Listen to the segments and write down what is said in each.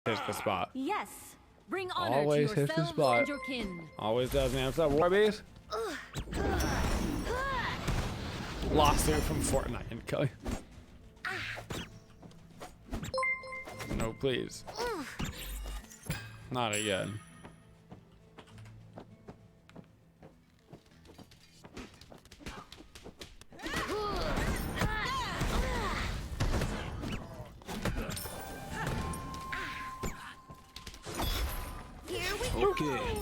Hits the spot. Yes. Bring honor Always to hits the yourselves spot. and your kin. Always does, man. What's up, Warbees? Lawsuit from Fortnite and Kelly. No, please. Not again. Here we go. Okay.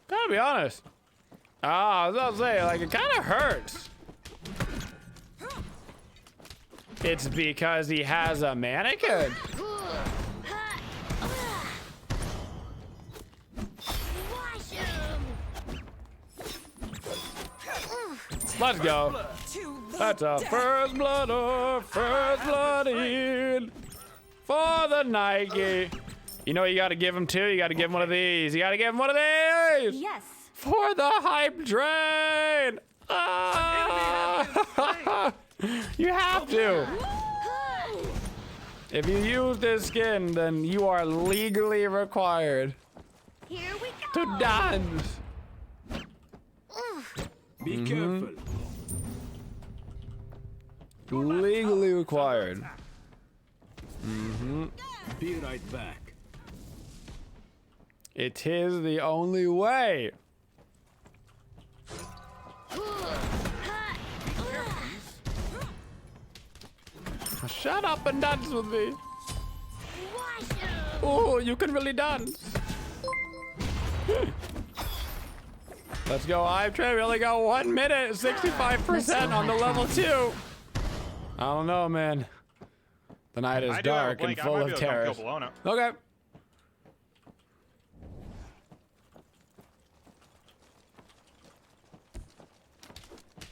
Gotta be honest. I was about to say, like, it kind of hurts. It's because he has a mannequin. Let's go. That's a first blood or first blood in for the Nike. You know what you gotta give him too? You gotta give him one of these. You gotta give him one of these. Yes. For the hype train. Ah! You have to. If you use this skin, then you are legally required Here we to go. dance. Be careful. Legally required. Be right back. It is the only way. Shut up and dance with me. Oh, you can really dance. Let's go, Hype Train. We only got 1 minute, 65% on the level 2. I don't know, man. The night is dark and full of terrors. Okay.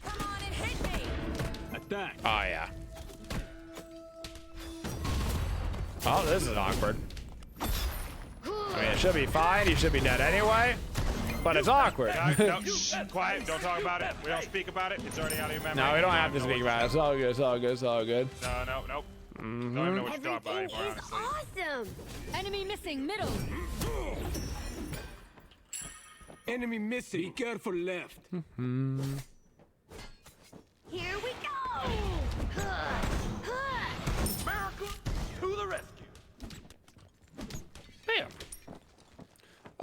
Come on and hit me. Attack. Oh, yeah. Oh, this is awkward. I mean, it should be fine. He should be dead anyway. But it's awkward. No, shh, quiet. Don't talk about it. We don't speak about it. It's already out of your memory. No, we don't have to speak about it. It's all good. It's all good. It's all good. No, no, nope. Don't even know what you're talking about Everything anymore, is honestly. awesome. Enemy missing middle. Enemy missing. Be careful left. Here we go. America to the rescue. Bam.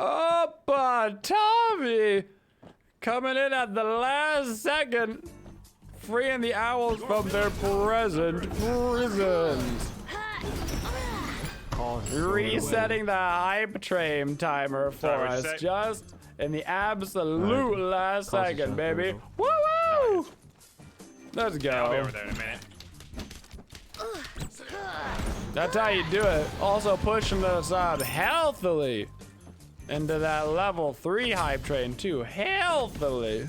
Oh, but Tommy coming in at the last second, freeing the owls from their present prisons. Resetting the hype train timer for Sorry, us say- just in the absolute last second, baby. Woo woo! Let's I'll be go. over there in a minute. That's how you do it. Also pushing us out healthily into that level 3 hype train too. Healthily.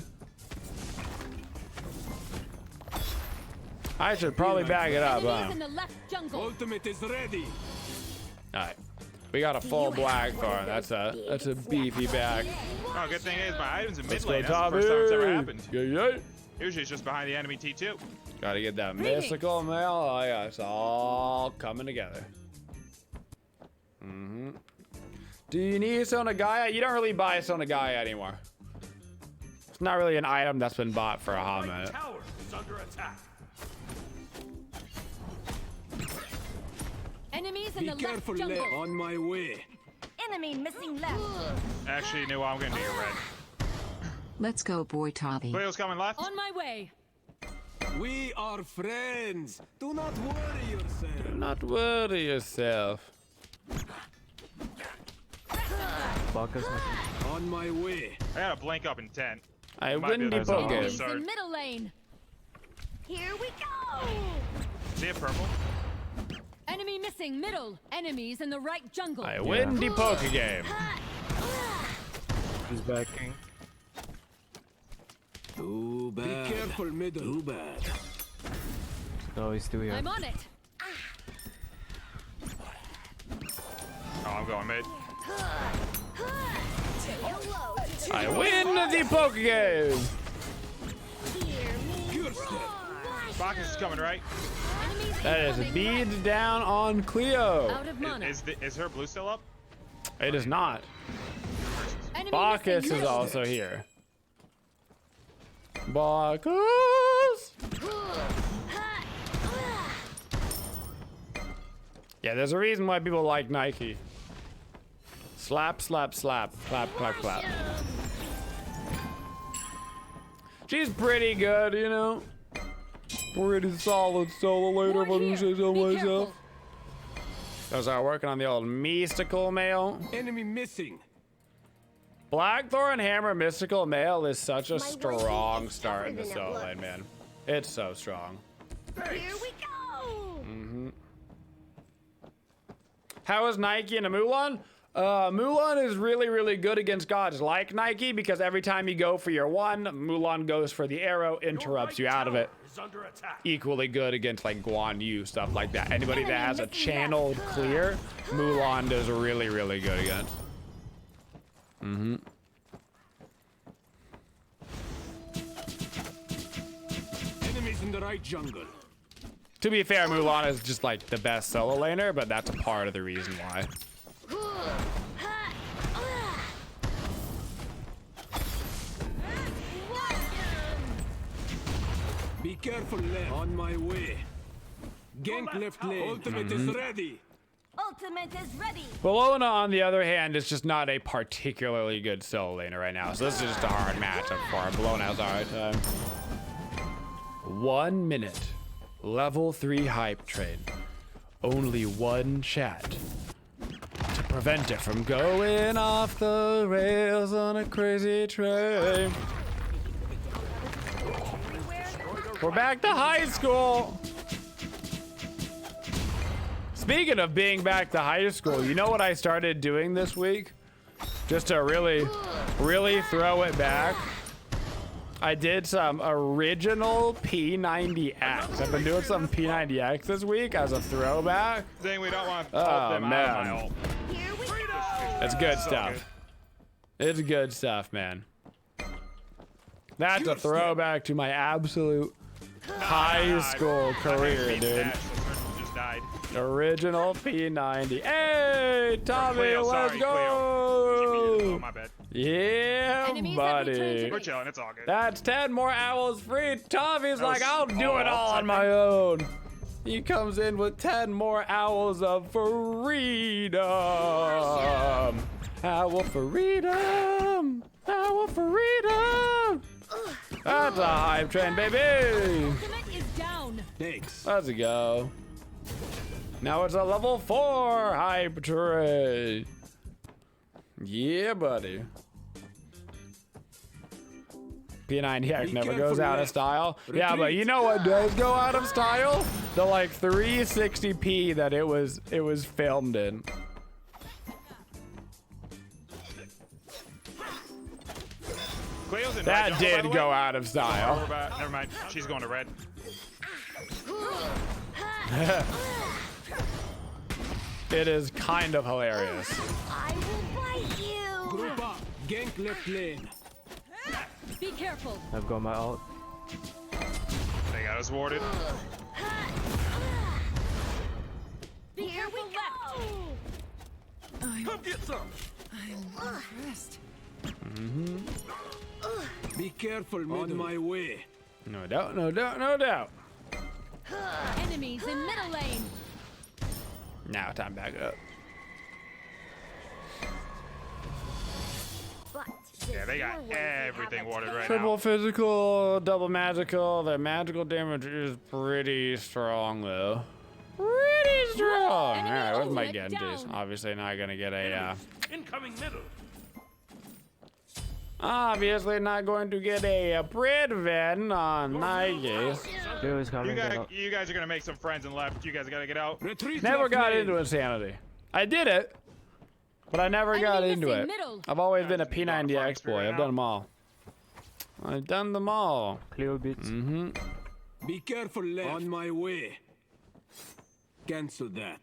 I should probably back it up, huh? Enemies in the left jungle. Ultimate is ready. Alright. We got a full black car. That's a beefy back. Oh, good thing is my item's in mid Let's go, lane. That's the Tommy. first time it's ever happened. Yeah, yeah. Usually it's just behind the enemy T2. Gotta get that Greetings. mystical mail. Oh yeah, it's all coming together. Do you need Sonagaya? You don't really buy Sonagaya anymore. It's not really an item that's been bought for a hot minute. Tower is under attack. Enemies in Be the left careful jungle. left. On my way. Enemy missing left. Actually, no, I'm gonna do your red. Let's go, boy Tommy. Wheel's coming left. On my way. We are friends. Do not worry yourself. Do not worry yourself. On my way. I got a blink up in 10. I Might be windy the zone. focus. Enemies in middle lane. Here we go. See it purple? Enemy missing middle. Enemies in the right jungle. I windy poker game. He's backing. Too bad. Be careful middle. Too bad. No, he's still here. I'm on it. Oh, going mid. I win the poke game. Bacchus is coming, right? That is beads down on Cleo. Out of mana. Is her blue still up? It is not. Enemy Bacchus missing is middle. also here. Bacchus. Yeah, there's a reason why people like Nike. Slap, slap, slap, clap, clap, clap. She's pretty good, you know. Pretty solid solo later, but who says so myself? Those are working on the old mystical mail. Enemy missing. Blackthorn Hammer Mystical Mail is such a strong start in the solo lane, man. It's so strong. Here we go. How is Nike in a Mulan? Mulan is really, really good against gods like Nike because every time you go for your one, Mulan goes for the arrow, interrupts you out of it. Equally good against like Guan Yu, stuff like that. Anybody that has a channeled clear, Mulan does really, really good against. Enemies in the right jungle. To be fair, Mulan is just like the best solo laner, but that's a part of the reason why. Be careful left. On my way. Gank left lane. Ultimate is ready. Ultimate is ready. Bologna, on the other hand, is just not a particularly good solo laner right now, so this is just a hard matchup for him. Bologna has a hard time. 1 minute. Level 3 hype train. Only one chat. To prevent it from going off the rails on a crazy train. We're back to high school. Speaking of being back to high school, you know what I started doing this week? Just to really, really throw it back. I did some original P90X. I've been doing some P90X this week as a throwback. Thing we don't want to Oh, ult them out of man. my ult. Here we go. It's good So stuff. It's good stuff, man. That's a throwback to my absolute high school career, dude. Just died. Original P90. Hey, Tommy, Cleo, let's sorry, Cleo. Oh, go. my bad. Yeah, Enemies have buddy. returned We're chilling. It's all good. That's 10 more hours free. Tommy's That like, was I'll do it all on my own. He comes in with 10 more hours of freedom. Hour freedom. Hour freedom. That's a hype train, baby. Ultimate is down. Thanks. Let's go. Now it's a level 4 hype train. Yeah, buddy. P90X never goes out of style. Yeah, but you know what does go out of style? The like 360p that it was filmed in. Cleo's in That red jungle, by did the go way. out of Oh, style. we're back. Never mind. She's going to red. It is kind of hilarious. I will bite you. Group up. Gank left lane. Be careful. I've got my ult. They got us warded. Here we go. Come get some. Be careful, middle. On my way. No doubt, no doubt, no doubt. Enemies in middle lane. Now time back up. Yeah, they got everything warded right Triple now. physical, double magical. Their magical damage is pretty strong, though. Pretty strong. Enemy Alright, where's my ultimate Genjis? down. Obviously not gonna get a, Incoming middle. obviously not going to get a Pridven on Nike. Cleo is coming. You guys are gonna make some friends and left. You guys gotta get out. Retreat. Never left got lane. into Insanity. I did it, but I never got Enemy into missing it. middle. I've always been a That's a lot of P90X fun boy. I've now. done them all. I've done them all. Cleo beats. Be careful left. On my way. Cancel that.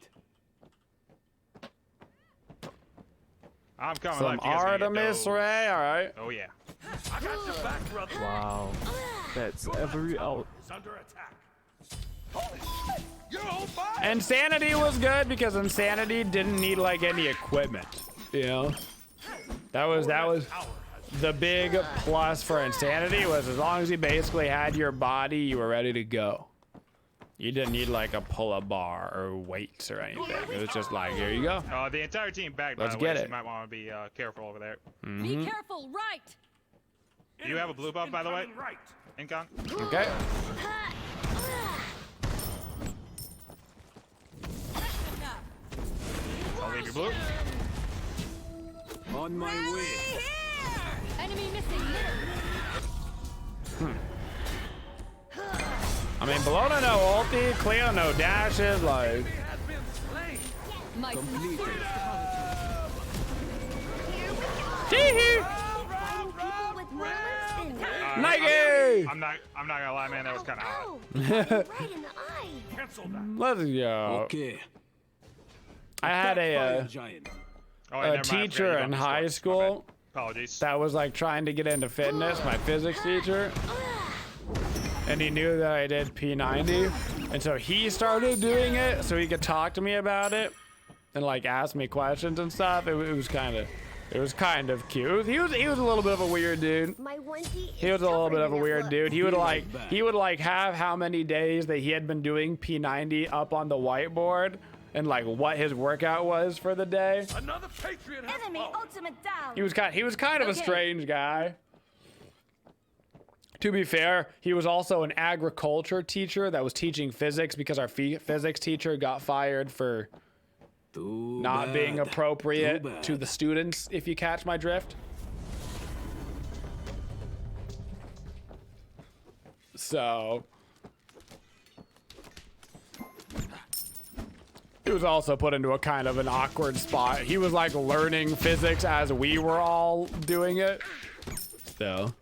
I'm coming. Some left. You guys gonna get Artemis those. Ray, all right. Oh yeah. Wow. That's every out. Insanity was good because Insanity didn't need like any equipment, you know. That was the big plus for Insanity, was as long as you basically had your body, you were ready to go. You didn't need like a pull-up bar or weights or anything. It was just like, here you go. The entire team back. Let's by the way, get so it. you might want to be careful over there. Be careful, right. Do you have a blue buff, by the way? Incon? Okay. I'll leave you blue. On my way. Enemy missing middle. I mean, Bologna no ulti, Cleo no dashes, like. My Completed. Tee-hee! Nike! I'm not gonna lie, man. That was kind of hot. Right in the eye. Let's go. Okay. I had Fire a giant. Oh, wait, a never mind, I forgot teacher you in got high this school My bad. Apologies. that was like trying to get into fitness, my physics teacher. And he knew that I did P90. And so he started doing it so he could talk to me about it and like ask me questions and stuff. It was kind of cute. He was a little bit of a weird dude. My onesie He was a little bit of a weird dude. He would like have how many days that he had been doing P90 up on the whiteboard and like what his workout was for the day. Enemy ultimate down. He was kind of a strange guy. To be fair, he was also an agriculture teacher that was teaching physics because our physics teacher got fired for Too not being bad. appropriate Too bad. to the students, if you catch my drift. So he was also put into a kind of an awkward spot. He was like learning physics as we were all doing it. So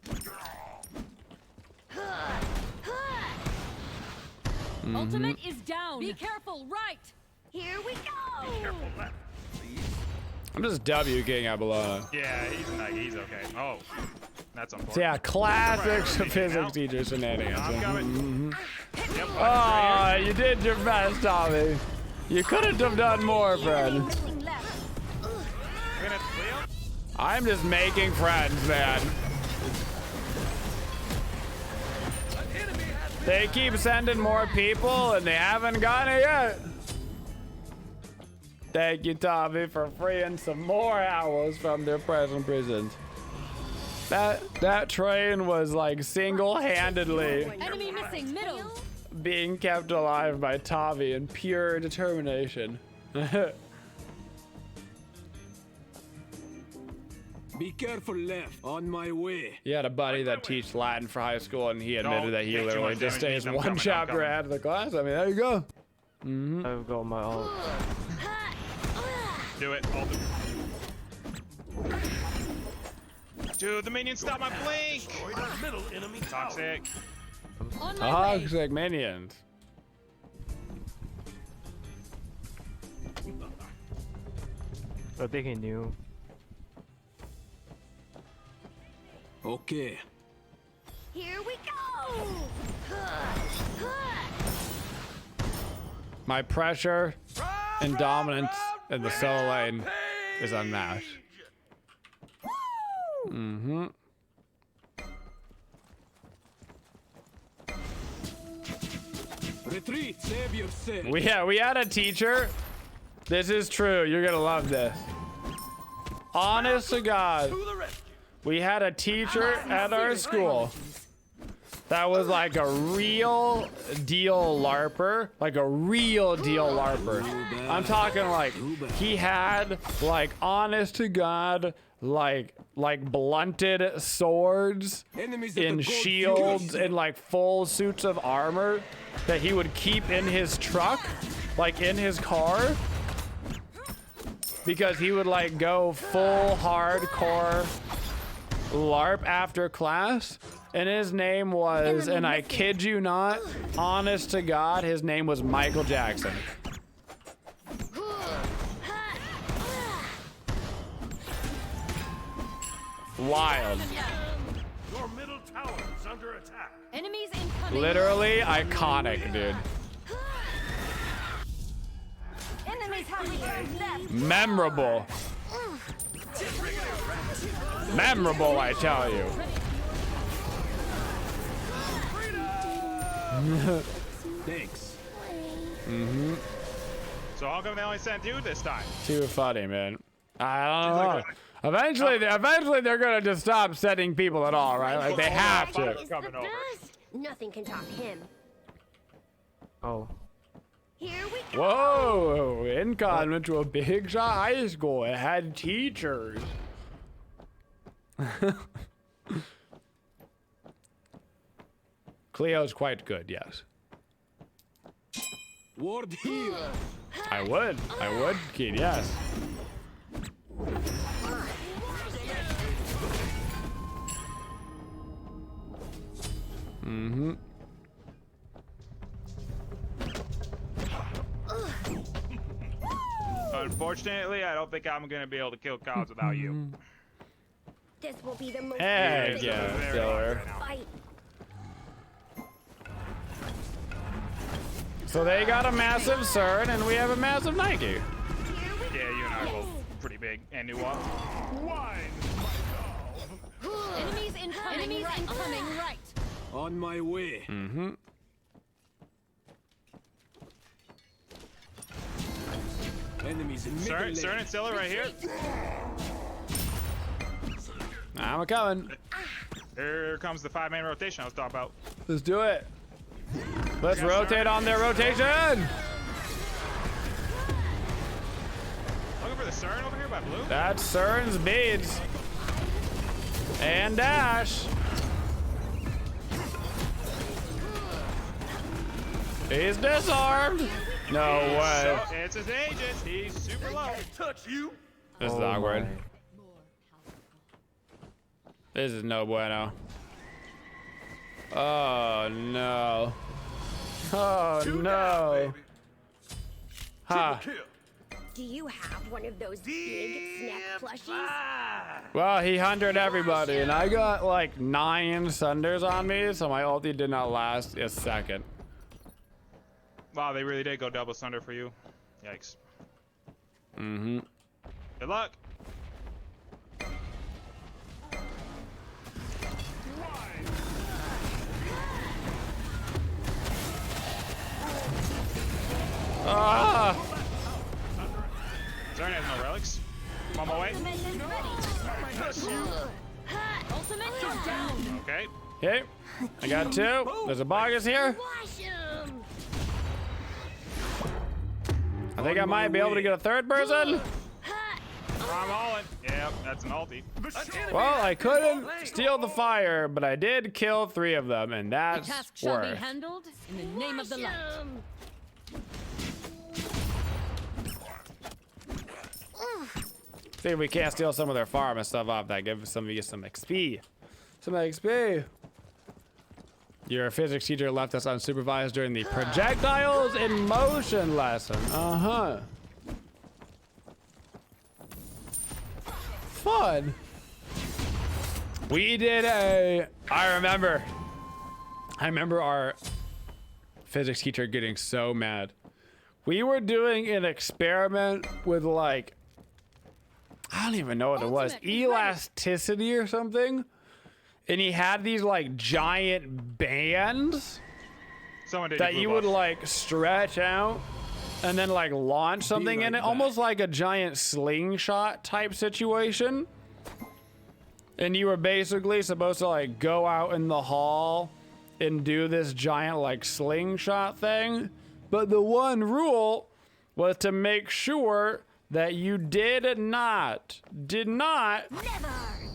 ultimate is down. Be careful, right. Here we go. I'm just W king at Bologna. Yeah, he's okay. Oh, that's unfortunate. So yeah, classic physics teacher shenanigans. I'm coming. Yep, Oh, you did your best, Tommy. You couldn't have done more, friend. Missing left. We're gonna Leo? I'm just making friends, man. They keep sending more people, and they haven't got it yet. Thank you, Tommy, for freeing some more owls from their present prisons. That train was like single-handedly Enemy missing middle. being kept alive by Tavi in pure determination. Be careful left. On my way. He had a buddy that teach Latin for high school, and he admitted that he take too literally much just damage. stays I'm one coming, I'm chapter coming. ahead of the class. I mean, there you go. I've got my ult. Do it. Ult it. Dude, the minions stop my blink. Toxic. On my way. Toxic minions. I think he knew. Okay. Here we go. My pressure and dominance in the solo lane is unmatched. Mm-hmm. Retreat. Save yourself. We had a teacher. This is true. You're gonna love this. Honest to God, we had a teacher at our school that was like a real deal LARPer, like a real deal LARPer. I'm talking like he had like honest to God like blunted swords Enemies at in the gold shields fuel. and like full suits of armor that he would keep in his truck, like in his car, because he would like go full hardcore LARP after class. And his name was, and I kid you not, honest to God, his name was Michael wild. Your middle tower is under attack. Enemies incoming. Literally iconic, dude. Enemies have returned left. Memorable. Memorable, I tell you. Thanks. So how come they only sent you this time? Too funny, man. I don't know. Eventually they're gonna just stop sending people at all, right? Like they have to. Is the best. Nothing can top him. Oh. Here we go. Whoa! Incon went to a big shot high school. It had teachers. Cleo's quite good, yes. Ward here. I would, kid, yes. Mm-hmm. Unfortunately, I don't think I'm gonna be able to kill cows without you. This will be the most Heck exciting yeah, Silver. fight. So they got a massive CERN and we have a massive Nike. Here we Yeah, you and I are both pretty big and new ones. Enemies incoming. Enemies incoming. Right. On my way. Mm-hmm. Enemies in middle CERN lane. and Scylla right here. I'm a coming. Here comes the 5-man rotation I was talking about. Let's do it. Let's rotate on their rotation. Looking for the CERN over here by blue. That's CERN's beads. And dash. He's disarmed. No way. So, it's his agent. He's super low. Touch you. This is awkward. This is no bueno. Oh no. Oh no. Ha. Do you have one of those big snack plushies? Well, he 100'd everybody, and I got like 9 sunders on me, so my ulti did not last a second. Wow, they really did go double sunder for you. Yikes. Mm-hmm. Good luck. Ah! CERN has no relics. I'm on my way. Ultimate is down. Okay. Okay, I got 2. There's a Bogus here. Wash 'em. I think I might be able to get a 3rd person. I'm all in. Yep, that's an ulti. Well, I couldn't steal the fire, but I did kill 3 of them, and The that's task shall be worth. handled in the name of the light. See if we can't steal some of their farm and stuff off that. Give some of you some XP. Some XP. Your physics teacher left us unsupervised during the projectiles in motion lesson. Uh-huh. Fun. We did I remember our physics teacher getting so mad. We were doing an experiment with like, I don't even know what it was, elasticity or something. And he had these like giant bands Someone did that blue you would buff. like stretch out and then like launch something in it, almost like a giant slingshot type situation. And you were basically supposed to like go out in the hall and do this giant like slingshot thing. But the one rule was to make sure that you did not Never.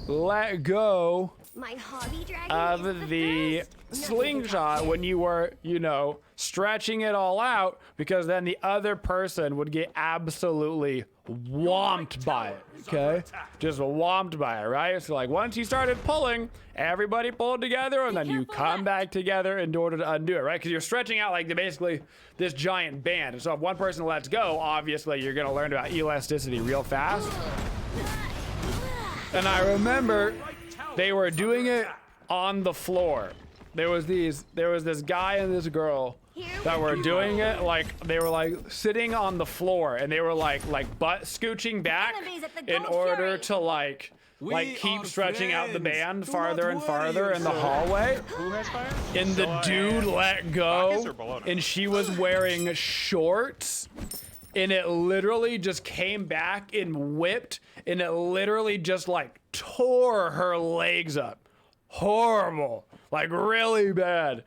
let go My hobby dragon of is the best. Nothing can slingshot top when you were, you know, stretching it all out, because then the other person would get absolutely whomped by it, okay? Just whomped by it, right? So like once you started pulling, everybody pulled together and then you come back together in order to undo it, right? Because you're stretching out like basically this giant band. And so if one person lets go, obviously you're gonna learn about elasticity real fast. And I remember they were doing it on the floor. There was this guy and this girl that were doing it like they were like sitting on the floor and they were like butt scooching back in order to like keep stretching out the band farther and farther in the hallway. Who has fire? And the dude let go and she was wearing shorts and it literally just came back and whipped and it literally just like tore her legs up. Horrible, like really bad.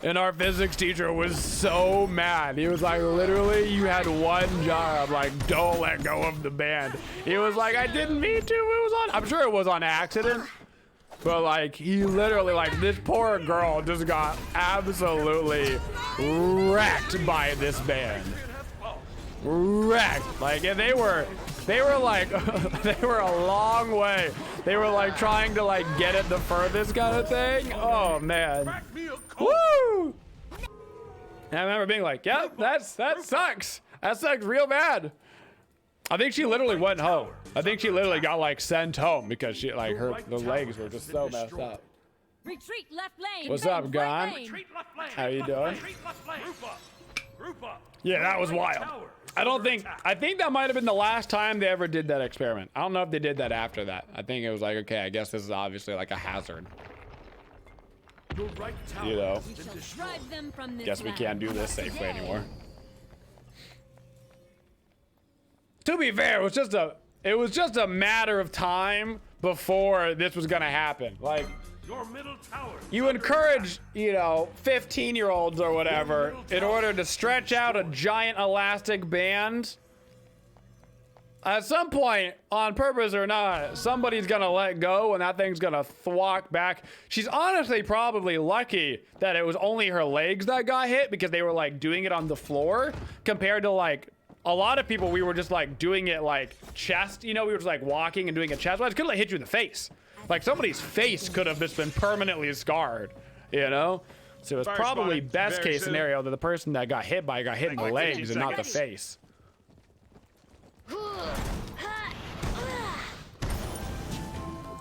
And our physics teacher was so mad. He was like, literally, you had one job, like, don't let go of the band. He was like, I didn't mean to, it was on, I'm sure it was on accident. But like, he literally, like, this poor girl just got absolutely wrecked by this band. Wrecked. Like, and they were like, they were a long way. They were like trying to like get it the furthest kind of thing. Oh man. Woo! And I remember being like, yep, that sucks. That sucks real bad. I think she literally went home. I think she literally got like sent home because she like the legs were just so messed up. Retreat left lane. What's up, Gon? How you doing? Yeah, that was wild. I think that might have been the last time they ever did that experiment. I don't know if they did that after that. I think it was like, okay, I guess this is obviously like a hazard. You know, guess we can't do this safely anymore. To be fair, it was just a matter of time before this was gonna happen. Like, Your middle tower. you encourage, you know, 15-year-olds or whatever in order to stretch out a giant elastic band. At some point, on purpose or not, somebody's gonna let go and that thing's gonna thwack back. She's honestly probably lucky that it was only her legs that got hit because they were like doing it on the floor compared to like a lot of people. We were just like doing it like chest, you know, we were just like walking and doing a chest. Well, it could like hit you in the face. Like somebody's face could have just been permanently scarred, you know? So it was probably best case scenario that the person that got hit in the legs and not the face.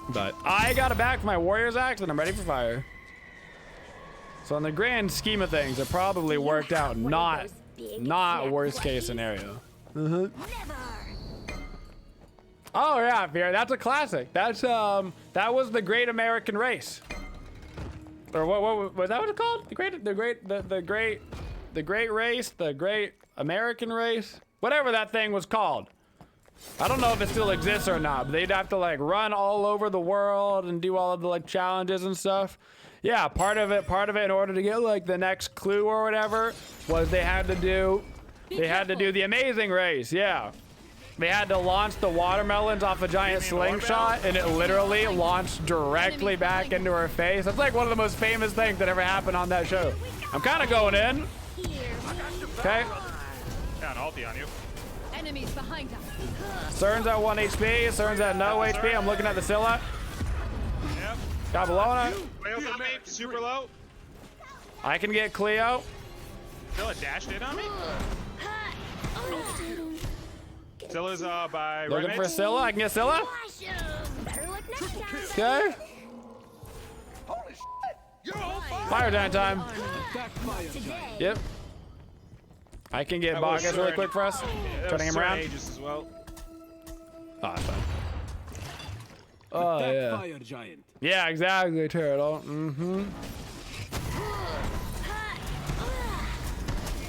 But I got it back for my warrior's axe and I'm ready for fire. So in the grand scheme of things, it probably worked out not worst case scenario. Oh yeah, Fear, that's a classic. That's that was the Great American Race. Or what was that what it's called? The Great Race, the Great American Race? Whatever that thing was called. I don't know if it still exists or not, but they'd have to like run all over the world and do all of the like challenges and stuff. Yeah, part of it in order to get like the next clue or whatever was they had to do the amazing race. Yeah. They had to launch the watermelons off a giant slingshot and it literally launched directly back into her face. That's like one of the most famous things that ever happened on that show. I'm kind of going in. Okay. Got an ulti on you. Enemies behind us. Cern's at 1 HP. Cern's at no HP. I'm looking at the Scylla. Yep. Got Bologna. Wail's on me. Super low. I can get Cleo. Zilla dashed in on me. Zilla's by Looking for Scylla. I can get Scylla. Okay. Fire giant time. Yep. I can get Bogus really quick for us. Turning him around. As well. Oh, that's fine. Oh, yeah. Fire giant. Yeah, exactly, Turtle. Mm-hmm.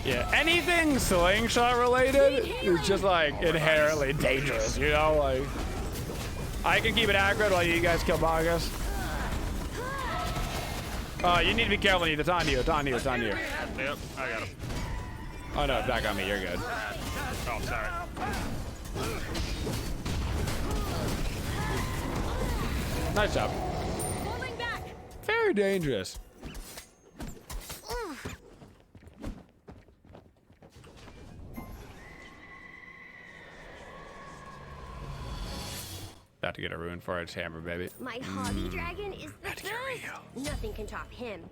Yeah, anything slingshot related is just like inherently dangerous, you know? Like, I can keep it aggro while you guys kill Bogus. You need to be careful. It's on you. It's on you. It's on you. Yep, I got him. Oh no, back on me. You're good. Oh, sorry. Nice job. Pulling back. Very dangerous. About to get a ruin for its hammer, baby. My hobby dragon is the best. Nothing can top him.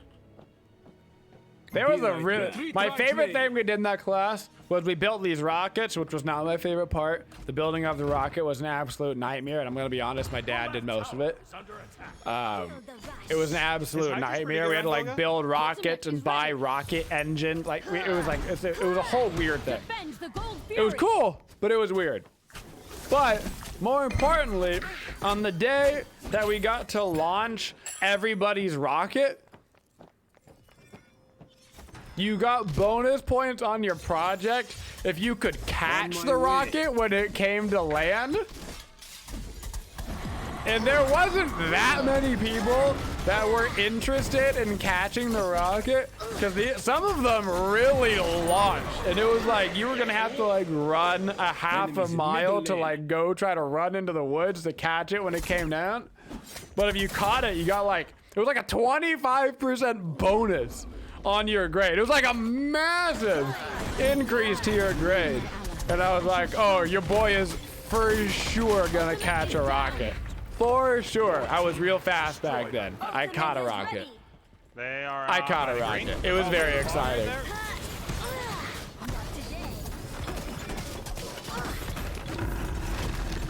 There was a really, my favorite thing we did in that class was we built these rockets, which was not my favorite part. The building of the rocket was an absolute nightmare, and I'm gonna be honest, my dad did most of it. It was an absolute nightmare. We had to like build rockets and buy rocket engines. Like it was a whole weird thing. It was cool, but it was weird. But more importantly, on the day that we got to launch everybody's rocket, you got bonus points on your project if you could catch the rocket when it came to land. And there wasn't that many people that were interested in catching the rocket because some of them really launched. And it was like you were gonna have to like run a half a mile to like go try to run into the woods to catch it when it came down. But if you caught it, you got like, it was like a 25% bonus on your grade. It was like a massive increase to your grade. And I was like, oh, your boy is for sure gonna catch a rocket. For sure. I was real fast back then. I caught a rocket. I caught a rocket. It was very exciting.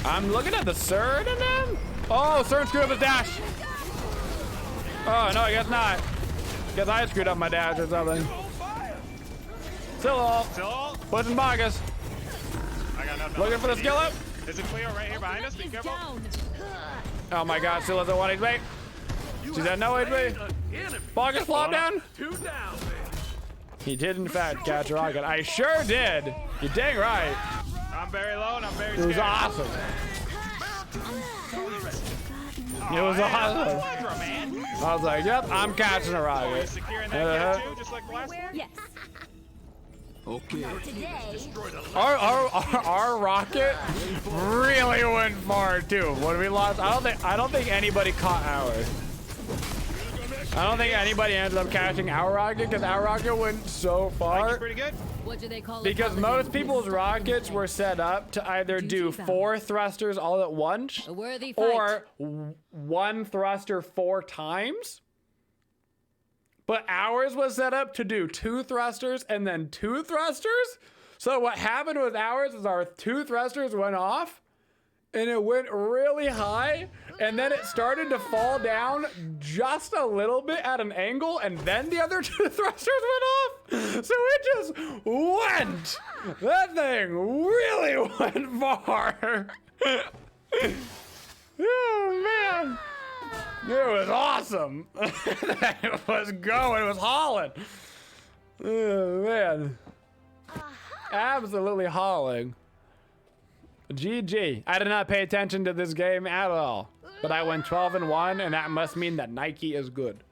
I'm looking at the CERN in them. Oh, CERN screwed up his dash. Oh, no, I guess not. Guess I screwed up my dash or something. Still all. Pushing Bogus. I got nothing. Looking for the skill up. Is it clear right here behind us? Be careful. Oh my god, still has a 1 HP. She's at no HP. Bogus flop down. He did in fact catch a rocket. I sure did. You dang right. I'm very low and I'm very scared. It was awesome. It was awesome. I was like, yep, I'm catching a rocket. Securing that too, just like the last one? Yes. Okay. Our rocket really went far too. When we lost, I don't think anybody caught ours. I don't think anybody ended up catching our rocket because our rocket went so far. Pretty good. What do they call because most people's rockets were set up to either do 4 thrusters all at once or 1 thruster 4 times. But ours was set up to do 2 thrusters and then 2 thrusters. So what happened with ours is our 2 thrusters went off and it went really high and then it started to fall down just a little bit at an angle and then the other 2 thrusters went off. So it just went. That thing really went far. Oh man. It was awesome. It was going. It was hauling. Oh, man. Absolutely hauling. GG. I did not pay attention to this game at all. But I went 12-1, and that must mean that Nike is good.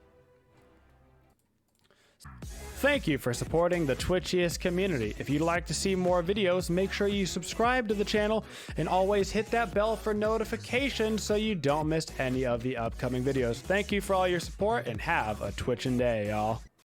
Thank you for supporting the Twitchiest community. If you'd like to see more videos, make sure you subscribe to the channel and always hit that bell for notifications so you don't miss any of the upcoming videos. Thank you for all your support and have a Twitchin' day, y'all.